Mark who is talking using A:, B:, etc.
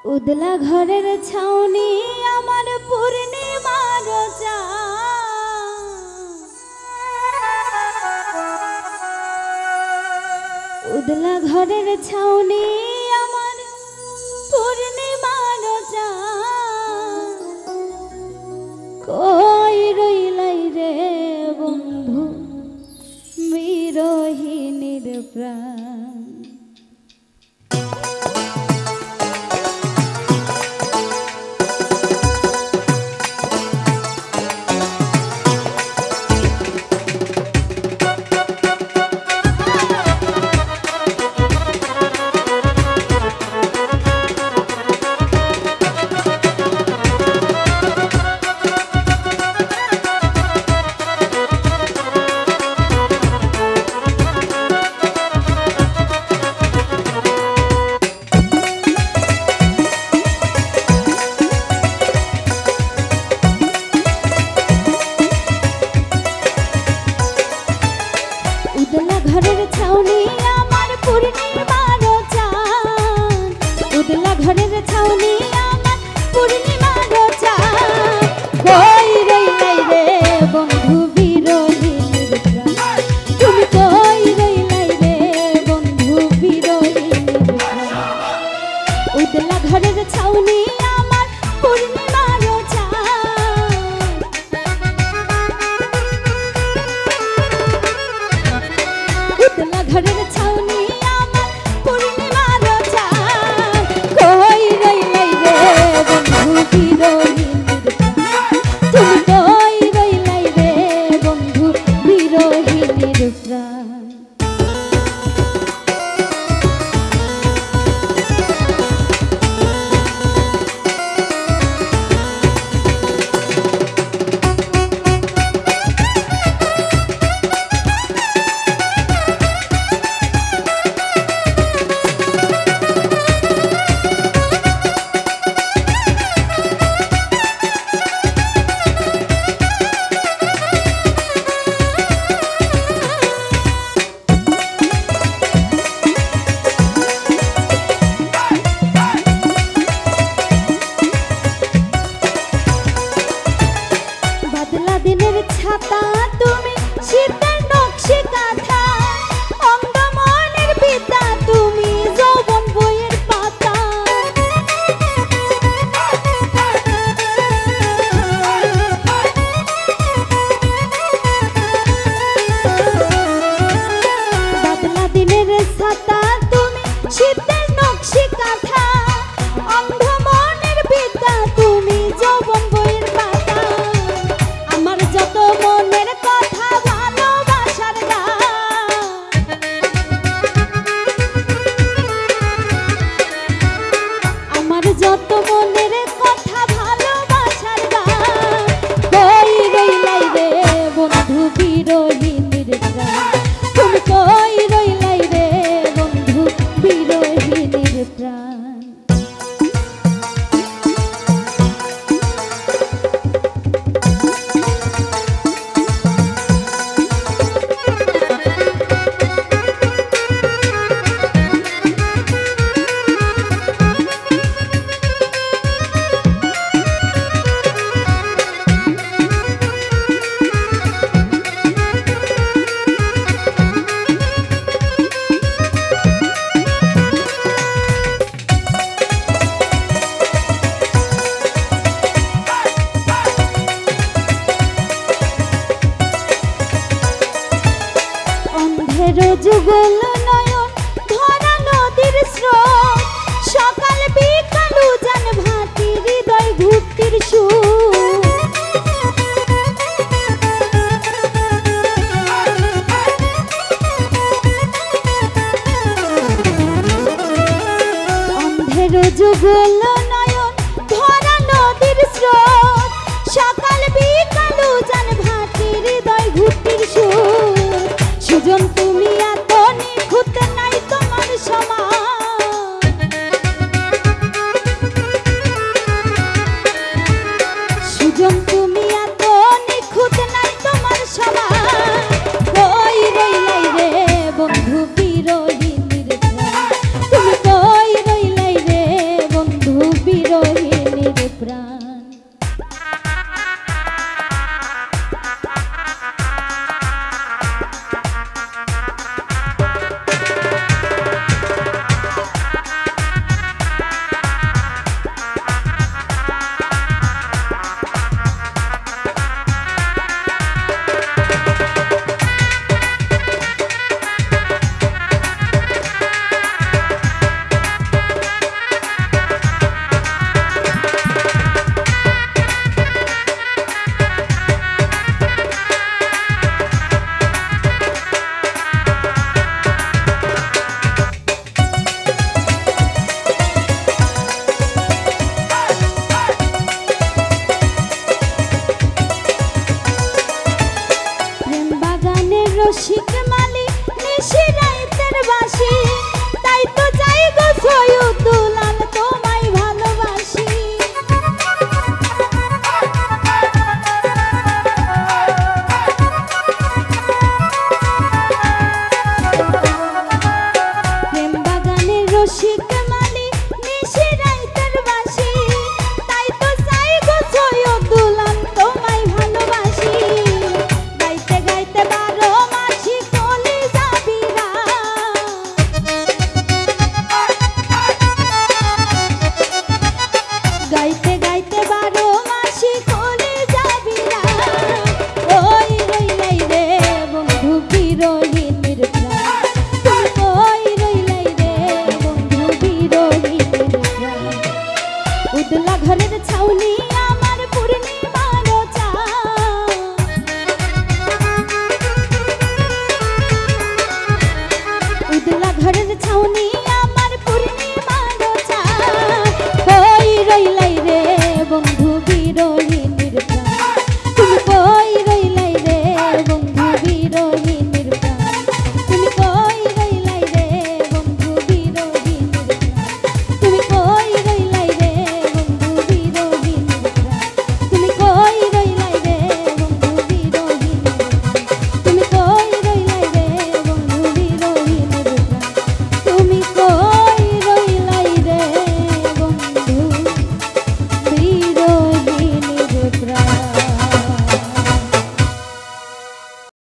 A: उदला घरेर छाउनी आमार पूर्णिमार चाँद उदला घरेर छाउनी आमार पूर्णिमार चाँद कई रइलाई रे बंधु बिरहिनीर प्राण उदला घरेर छाउनी आमार पूर्णिमार चाँद उदला घरेर छाउनी आमार पूर्णिमार चाँद कई रइलाई रे बंधु बिरहिनीर प्राण तुमि कई रइलाई रे बंधु बिरहिनीर प्राण उदला घरेर छाउनी आमार पूर्णिमार चाँद उदला घरेर छाउनी आमार पूर्णिमार चाँद कई रइलाई रे बंधु बिरहिनीर प्राण तुमि कई रइलाई रे बंधु बिरहिनीर प्राण बादला दिनेर छाता तुमी शीतेर नक्शे काँथा अंग मनेर पिता तुमी যৌবন বইয়ের পাতা बादला दिनेर छाता तुमी शीतेर नक्शे काँथा अंध मनेर पिता तुमी যৌবন বইয়ের পাতা আমার যত মনের কথা ভালোবাসার গান আমার যত মনের কথা ভালোবাসার গান কই রইলাই রে বন্ধু বিরহিনীর প্রাণ তুমি কই রইলাই রে বন্ধু বিরহিনীর প্রাণ যুগল নয়ন ধরা নদীর স্রোত সকাল বিকাল উজান ভাতি হৃদয় ঘুরতির সুর অন্ধের যুগল নয়ন ধরা নদীর স্রোত সকাল বিকাল উজান ভাতি হৃদয় ঘুরতির সুর সুজন তুমি এত নিখুঁত নাই তোমার সমান সুজন তুমি এত নিখুঁত নাই তোমার সমান কই রইলাই রে বন্ধু বিরহিনীর প্রাণ তুমি কই রইলাই রে বন্ধু শিকার